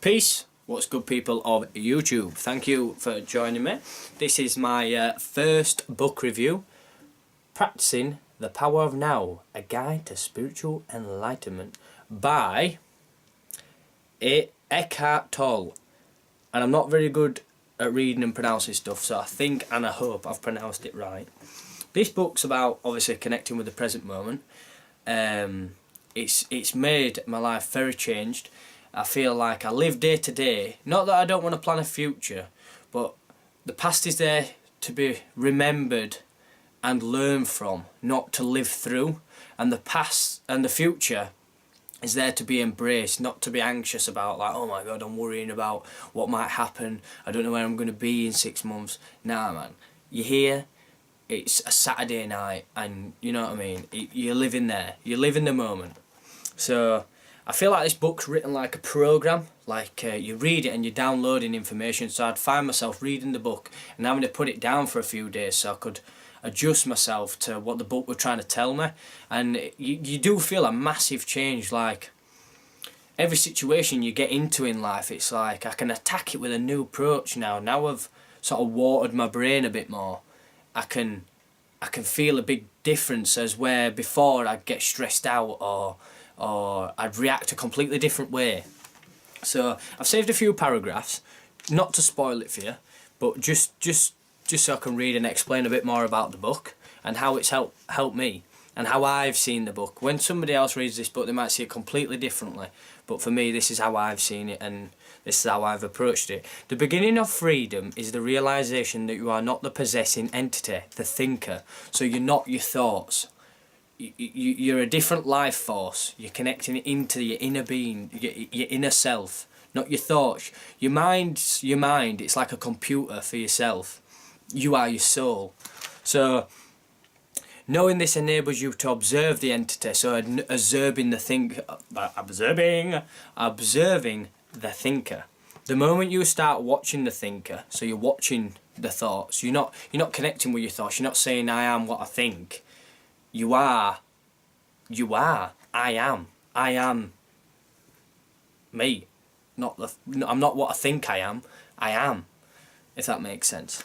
Peace. What's good, people of YouTube? Thank you for joining me. This is my first book review, Practicing the Power of Now, A Guide to Spiritual Enlightenment by Eckhart Tolle. And I'm not very good at reading and pronouncing stuff, so I think and I hope I've pronounced it right. This book's about obviously connecting with the present moment. It's made my life very changed. I feel like I live day to day. Not that I don't want to plan a future, but the past is there to be remembered and learn from, not to live through. And the past and the future is there to be embraced, not to be anxious about, like, oh my God, I'm worrying about what might happen. I don't know where I'm going to be in 6 months. Nah, man. You're here. It's a Saturday night, and you know what I mean. You're living there. You live in the moment. So I feel like this book's written like a program, like you read it and you're downloading information. So I'd find myself reading the book and having to put it down for a few days so I could adjust myself to what the book was trying to tell me. And you do feel a massive change. Like every situation you get into in life, it's like I can attack it with a new approach now. Now I've sort of watered my brain a bit more. I can feel a big difference as where before I'd get stressed out or I'd react a completely different way. So I've saved a few paragraphs, not to spoil it for you, but just so I can read and explain a bit more about the book and how it's helped me and how I've seen the book. When somebody else reads this book, they might see it completely differently, but for me, this is how I've seen it and this is how I've approached it. The beginning of freedom is the realization that you are not the possessing entity, the thinker. So you're not your thoughts. You're a different life force. You're connecting it into your inner being, your inner self, not your thoughts. Your mind's your mind. It's like a computer for yourself. You are your soul. So knowing this enables you to observe the entity. So observing the thinker. The moment you start watching the thinker, so you're watching the thoughts. You're not connecting with your thoughts. You're not saying I am what I think. You are. I am me. I'm not what I think I am. I am, if that makes sense.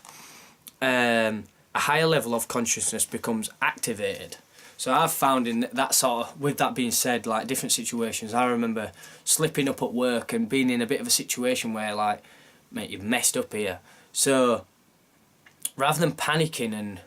A higher level of consciousness becomes activated. So I've found in that sort of, with that being said, like different situations, I remember slipping up at work and being in a bit of a situation where, like, mate, you've messed up here. So rather than panicking and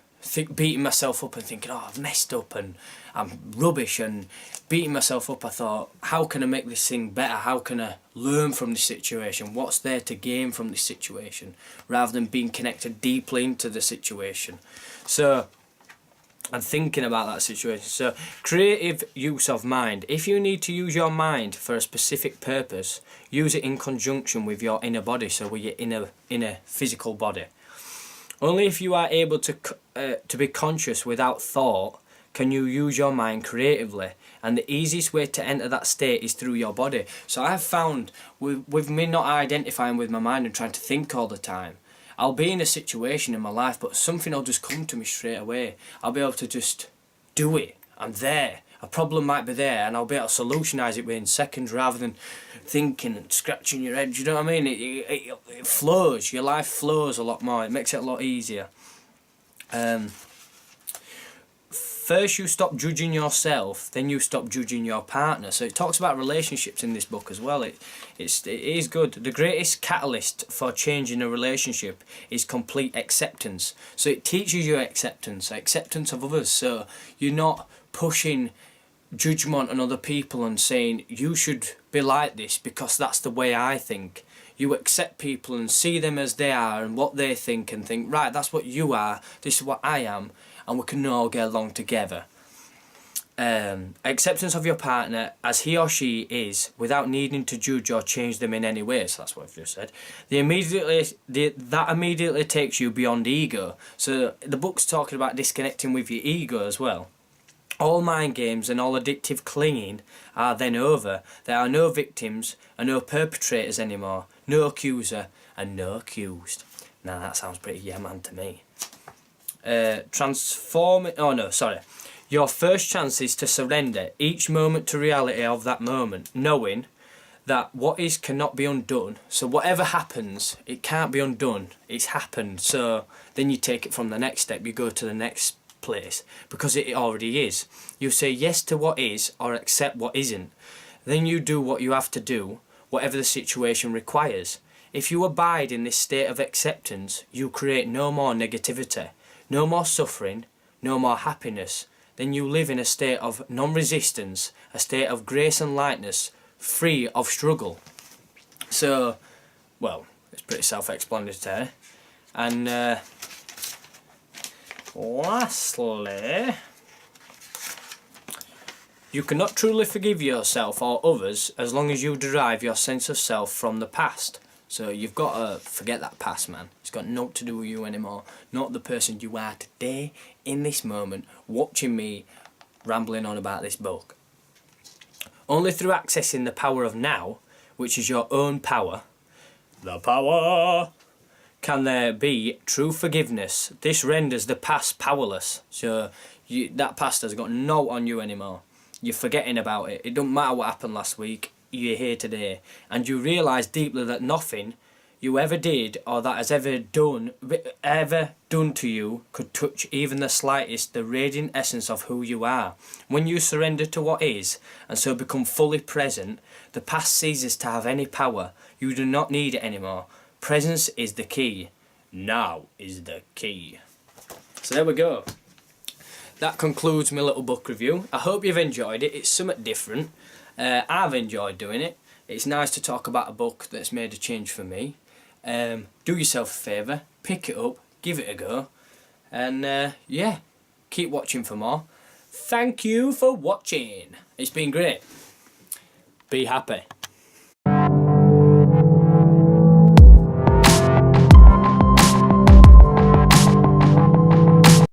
beating myself up and thinking, oh, I've messed up and I'm rubbish and beating myself up, I thought, how can I make this thing better? How can I learn from this situation? What's there to gain from this situation? Rather than being connected deeply into the situation. So I'm thinking about that situation. So creative use of mind. If you need to use your mind for a specific purpose, use it in conjunction with your inner body, so with your inner physical body. Only if you are able to be conscious without thought can you use your mind creatively, and the easiest way to enter that state is through your body. So I've found with me not identifying with my mind and trying to think all the time, I'll be in a situation in my life, but something will just come to me straight away. I'll be able to just do it. I'm there. A problem might be there, and I'll be able to solutionize it within seconds rather than thinking and scratching your head. You know what I mean? It flows. Your life flows a lot more. It makes it a lot easier. First you stop judging yourself, then you stop judging your partner. So it talks about relationships in this book as well. It is good. The greatest catalyst for changing a relationship is complete acceptance. So it teaches you acceptance of others. So you're not pushing judgment on other people and saying you should be like this because that's the way I think. You accept people and see them as they are and what they think and think, right, that's what you are, this is what I am, and we can all get along together. Acceptance of your partner as he or she is without needing to judge or change them in any way. So that's what I've just said. That immediately takes you beyond ego. So the book's talking about disconnecting with your ego as well. All mind games and all addictive clinging are then over. There are no victims and no perpetrators anymore. No accuser and no accused. Now that sounds pretty yeah man to me. Your first chance is to surrender each moment to reality of that moment, knowing that what is cannot be undone. So whatever happens, it can't be undone. It's happened. So then you take it from the next step. You go to the next place because it already is. You say yes to what is or accept what isn't. Then you do what you have to do, whatever the situation requires. If you abide in this state of acceptance, you create no more negativity, no more suffering, no more happiness. Then you live in a state of non-resistance, a state of grace and lightness, free of struggle. So, well, it's pretty self-explanatory. And lastly, you cannot truly forgive yourself or others as long as you derive your sense of self from the past. So you've got to forget that past, man. It's got naught to do with you anymore. Not the person you are today, in this moment, watching me rambling on about this book. Only through accessing the power of now, which is your own power, the power, can there be true forgiveness. This renders the past powerless. So that past has got no on you anymore. You're forgetting about it. It doesn't matter what happened last week. You're here today. And you realise deeply that nothing you ever did or that has ever done to you could touch even the slightest, the radiant essence of who you are. When you surrender to what is, and so become fully present, the past ceases to have any power. You do not need it anymore. Presence is the key. Now is the key. So there we go. That concludes my little book review. I hope you've enjoyed it. It's somewhat different. I've enjoyed doing it. It's nice to talk about a book that's made a change for me. Do yourself a favour, pick it up, give it a go, and yeah, keep watching for more. Thank you for watching. It's been great. Be happy.